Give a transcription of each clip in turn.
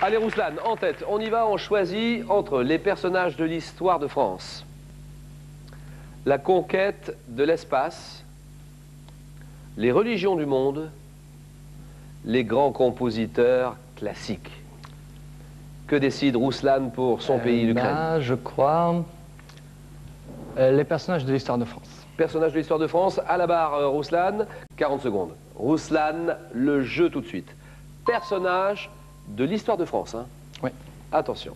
Allez, Rouslan, en tête. On y va, on choisit entre les personnages de l'histoire de France, la conquête de l'espace, les religions du monde, les grands compositeurs classiques. Que décide Rouslan pour son pays, l'Ukraine? Je crois les personnages de l'histoire de France. Personnages de l'histoire de France, à la barre, Rouslan, 40 secondes. Rouslan, le jeu tout de suite. Personnage de l'histoire de France, hein? Oui. Attention.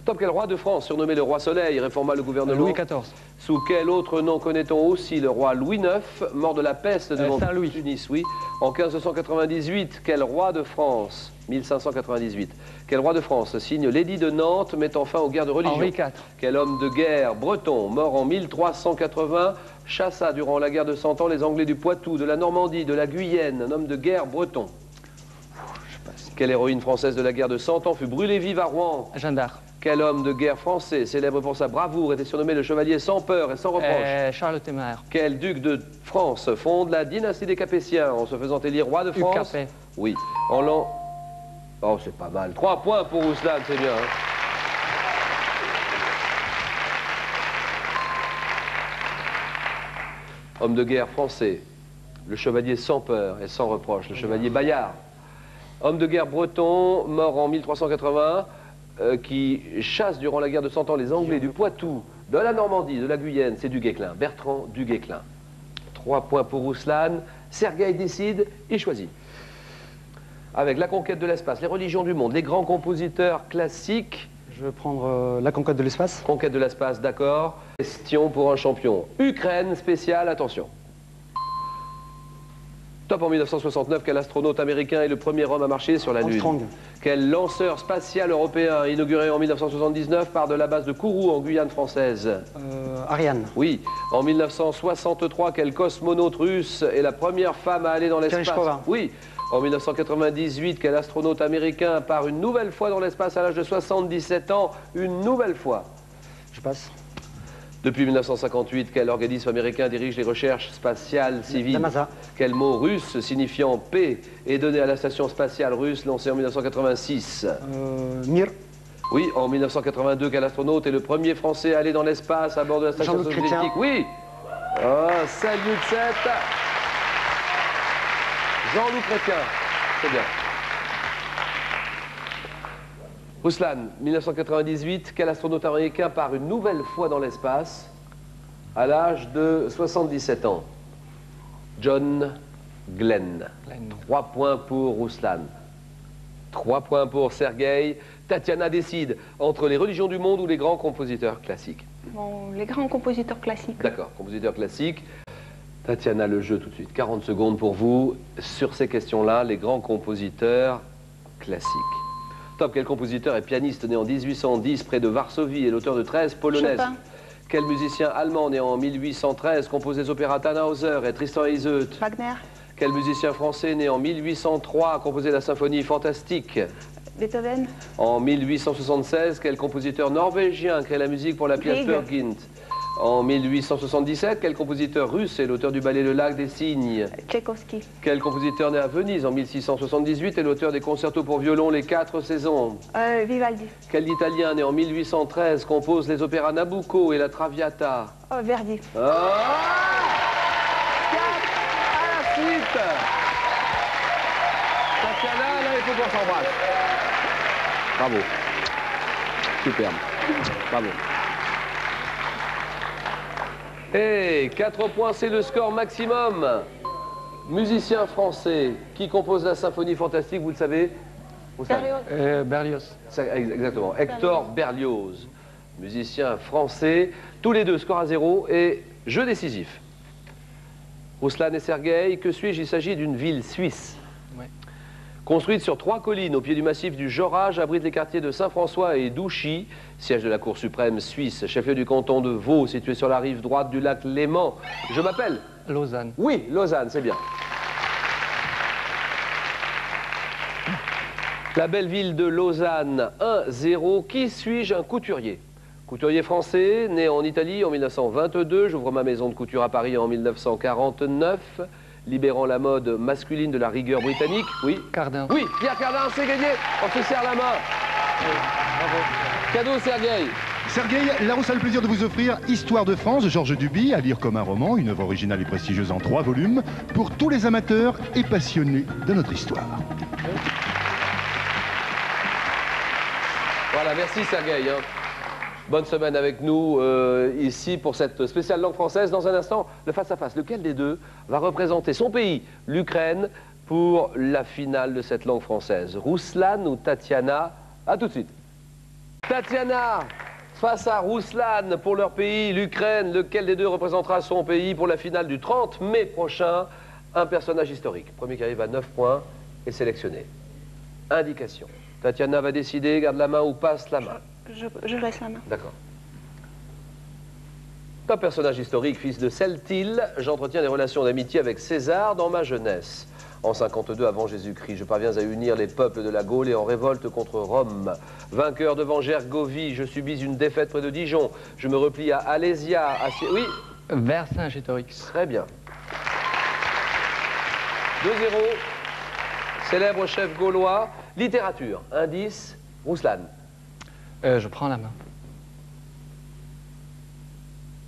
Top, quel roi de France, surnommé le roi Soleil, réforma le gouvernement? Louis XIV. Sous quel autre nom connaît-on aussi le roi Louis IX, mort de la peste devant Tunis, oui. En 1598, quel roi de France, 1598, quel roi de France signe l'édit de Nantes mettant fin aux guerres de religion? Henri IV. Quel homme de guerre breton, mort en 1380, chassa durant la guerre de Cent Ans les Anglais du Poitou, de la Normandie, de la Guyenne, un homme de guerre breton? Quelle héroïne française de la guerre de Cent Ans fut brûlée vive à Rouen? Jeanne d'Arc. Quel homme de guerre français, célèbre pour sa bravoure, était surnommé le chevalier sans peur et sans reproche? Charles Téméraire. Quel duc de France fonde la dynastie des Capétiens en se faisant élire roi de France? Hugues Capet. Oui. En l'an... Oh, c'est pas mal. 3 points pour Rouslan, c'est bien. Hein. Homme de guerre français, le chevalier sans peur et sans reproche, le chevalier Bayard. Homme de guerre breton, mort en 1381, qui chasse durant la guerre de Cent Ans les Anglais du Poitou, de la Normandie, de la Guyenne, c'est du Guesclin, Bertrand du Guesclin. 3 points pour Rouslan. Sergueï décide, il choisit. Avec la conquête de l'espace, les religions du monde, les grands compositeurs classiques. Je vais prendre la conquête de l'espace. Conquête de l'espace, d'accord. Question pour un champion. Ukraine spéciale, attention. Top, en 1969, quel astronaute américain est le premier homme à marcher sur la Lune? Armstrong. Quel lanceur spatial européen inauguré en 1979 part de la base de Kourou en Guyane française? Ariane. Oui. En 1963, quel cosmonaute russe est la première femme à aller dans l'espace? Tereshkova. Oui. En 1998, quel astronaute américain part une nouvelle fois dans l'espace à l'âge de 77 ans? Une nouvelle fois. Je passe. Depuis 1958, quel organisme américain dirige les recherches spatiales civiles? La NASA. Quel mot russe signifiant paix est donné à la station spatiale russe lancée en 1986? Mir. Oui, en 1982, quel astronaute est le premier Français à aller dans l'espace à bord de la station Jean-Luc soviétique? Chrétien. Oui. Oh, salut 7. Jean-Luc Chrétien. C'est bien. Rouslan, 1998, quel astronaute américain part une nouvelle fois dans l'espace à l'âge de 77 ans? John Glenn. 3 points pour Rouslan. 3 points pour Sergueï. Tatiana décide entre les religions du monde ou les grands compositeurs classiques. Bon, les grands compositeurs classiques. D'accord, compositeurs classiques. Tatiana, le jeu tout de suite. 40 secondes pour vous. Sur ces questions-là, les grands compositeurs classiques. Top, quel compositeur et pianiste né en 1810 près de Varsovie et l'auteur de 13 polonaises? Chopin. Quel musicien allemand né en 1813 compose les opéras Tannhäuser et Tristan et Iseult? Wagner. Quel musicien français né en 1803 a composé la symphonie fantastique? Beethoven. En 1876, quel compositeur norvégien crée la musique pour la pièce Grieg. Peer Gynt? En 1877, quel compositeur russe est l'auteur du ballet Le Lac des Cygnes? Tchaïkovski. Quel compositeur né à Venise en 1678 est l'auteur des concertos pour violon Les 4 saisons? Vivaldi. Quel Italien né en 1813 compose les opéras Nabucco et la Traviata? Verdi. 4 à la suite. Tatiana, là, il faut qu'on s'embrasse. Bravo. Superbe. Bravo. Et 4 points, c'est le score maximum. Musicien français qui compose la symphonie fantastique, vous le savez? Berlioz. Exactement, Hector Berlioz. Musicien français. Tous les deux, score à 0 et jeu décisif. Rouslan et Sergueï, que suis-je? Il s'agit d'une ville suisse. Ouais. Construite sur 3 collines au pied du massif du Jorage, abrite les quartiers de Saint-François et d'Ouchy, siège de la Cour suprême suisse, chef-lieu du canton de Vaud, situé sur la rive droite du lac Léman. Je m'appelle? Lausanne. Oui, Lausanne, c'est bien. La belle ville de Lausanne, 1-0. Qui suis-je? Un couturier. Couturier français, né en Italie en 1922. J'ouvre ma maison de couture à Paris en 1949. libérant la mode masculine de la rigueur britannique. Oui. Cardin. Oui, Pierre Cardin, c'est gagné. On se serre la main. Cadeau, Sergueï. Sergueï, Larousse a le plaisir de vous offrir Histoire de France de Georges Duby, à lire comme un roman, une œuvre originale et prestigieuse en 3 volumes, pour tous les amateurs et passionnés de notre histoire. Voilà, merci Sergueï. Bonne semaine avec nous ici pour cette spéciale langue française. Dans un instant, le face-à-face. Lequel des deux va représenter son pays, l'Ukraine, pour la finale de cette langue française? Rouslan ou Tatiana? A tout de suite. Tatiana face à Rouslan pour leur pays, l'Ukraine. Lequel des deux représentera son pays pour la finale du 30 mai prochain? Un personnage historique. Premier qui arrive à 9 points est sélectionné. Indication. Tatiana va décider, garde la main ou passe la main. Je laisse la main. D'accord. Un personnage historique, fils de Celtil, j'entretiens des relations d'amitié avec César dans ma jeunesse. En 52 avant Jésus-Christ, je parviens à unir les peuples de la Gaule et en révolte contre Rome. Vainqueur devant Gergovie, je subis une défaite près de Dijon. Je me replie à Alésia, Oui. Vercingétorix. Très bien. 2-0. Célèbre chef gaulois. Littérature. Indice, Rouslan. Je prends la main.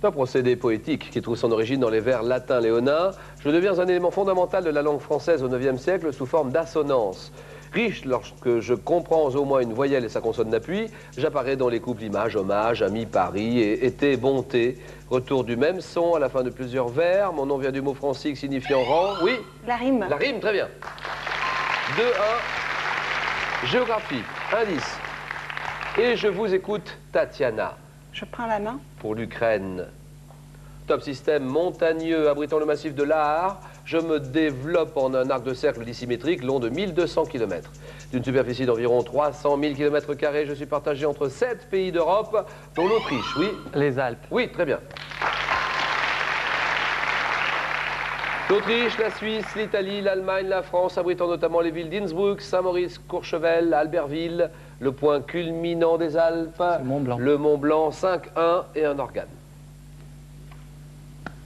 Un procédé poétique qui trouve son origine dans les vers latins léonins. Je deviens un élément fondamental de la langue française au IXe siècle sous forme d'assonance. Riche lorsque je comprends au moins une voyelle et sa consonne d'appui, j'apparais dans les couples images, hommage, ami, Paris, et été, bonté. Retour du même son à la fin de plusieurs vers. Mon nom vient du mot francique signifiant rang. Oui. La rime. La rime, très bien. 2-1. Géographie. Indice. Et je vous écoute, Tatiana. Je prends la main. Pour l'Ukraine. Top système montagneux abritant le massif de l'Aar, je me développe en un arc de cercle dissymétrique long de 1200 km. D'une superficie d'environ 300 000 km², je suis partagé entre 7 pays d'Europe, dont l'Autriche, oui. Les Alpes. Oui, très bien. L'Autriche, la Suisse, l'Italie, l'Allemagne, la France, abritant notamment les villes d'Innsbruck, Saint-Maurice, Courchevel, Albertville, le point culminant des Alpes, Mont-Blanc. le Mont-Blanc, 5-1 et un organe.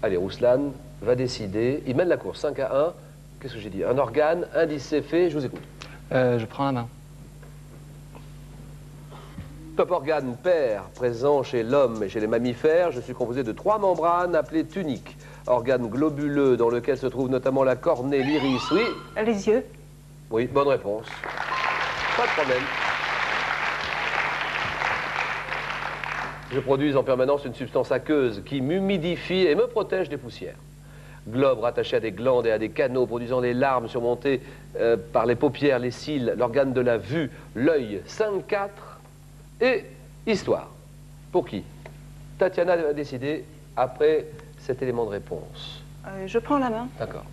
Allez, Rouslan va décider. Il mène la course 5-1. Qu'est-ce que j'ai dit? Un organe, indice c'est fait, je vous écoute. Je prends la main. Top organe pair, présent chez l'homme et chez les mammifères. Je suis composé de 3 membranes appelées tuniques. Organe globuleux dans lequel se trouve notamment la cornée, l'iris, oui. Les yeux. Oui, bonne réponse. Pas de problème. Je produis en permanence une substance aqueuse qui m'humidifie et me protège des poussières. Globe rattaché à des glandes et à des canaux produisant des larmes surmontées par les paupières, les cils, l'organe de la vue, l'œil, 5-4 et histoire. Pour qui? Tatiana va décider après cet élément de réponse. Je prends la main. D'accord.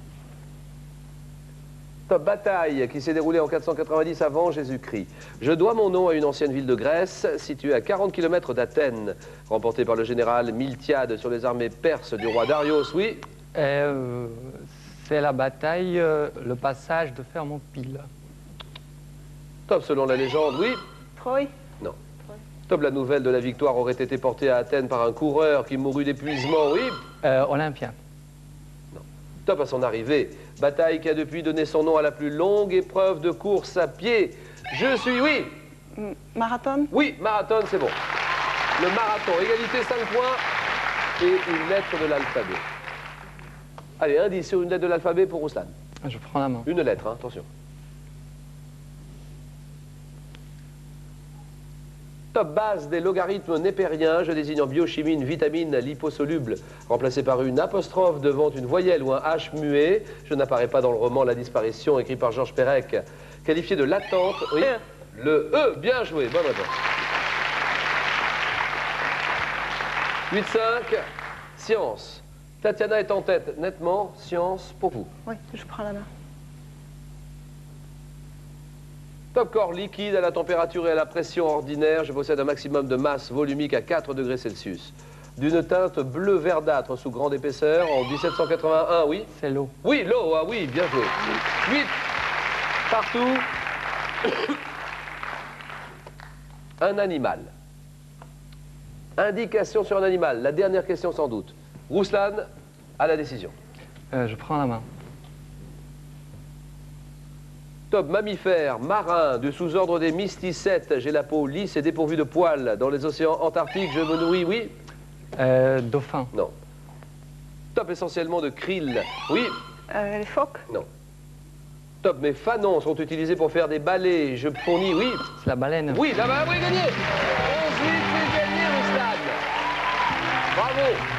Top bataille qui s'est déroulée en 490 avant Jésus-Christ. Je dois mon nom à une ancienne ville de Grèce, située à 40 km d'Athènes, remportée par le général Miltiade sur les armées perses du roi Darius, oui. C'est la bataille, le passage de Thermopyles. Top selon la légende, oui. Troy. Non. Top la nouvelle de la victoire aurait été portée à Athènes par un coureur qui mourut d'épuisement, oui. Olympia. Top à son arrivée. Bataille qui a depuis donné son nom à la plus longue épreuve de course à pied. Je suis, oui. Marathon. Oui, marathon, c'est bon. Le marathon, égalité 5 points et une lettre de l'alphabet. Allez, indice sur une lettre de l'alphabet pour Rouslan. Je prends la main. Une lettre, hein, attention. Top base des logarithmes népériens, je désigne en biochimie une vitamine liposoluble remplacée par une apostrophe devant une voyelle ou un H muet. Je n'apparais pas dans le roman La disparition écrit par Georges Perec. Qualifié de latente, oui. Le E, bien joué, bonne réponse. 8-5, science. Tatiana est en tête, nettement, science pour vous. Oui, je prends la main. Top corps liquide à la température et à la pression ordinaire, je possède un maximum de masse volumique à 4 degrés Celsius. D'une teinte bleu verdâtre sous grande épaisseur en 1781, oui. C'est l'eau. Oui, l'eau, ah oui, bien joué. 8, partout. Un animal. Indication sur un animal, la dernière question sans doute. Rouslan, à la décision. Je prends la main. Top, mammifère, marin, du sous-ordre des mysticètes. J'ai la peau lisse et dépourvue de poils. Dans les océans antarctiques, je me nourris, oui? Dauphin. Non. Top, essentiellement de krill. Oui? Les phoques. Non. Top, mes fanons sont utilisés pour faire des balais. Je fournis, oui? C'est la baleine. Oui, là-bas, oui, gagné. 11-8, c'est gagné, Ruslan. Bravo.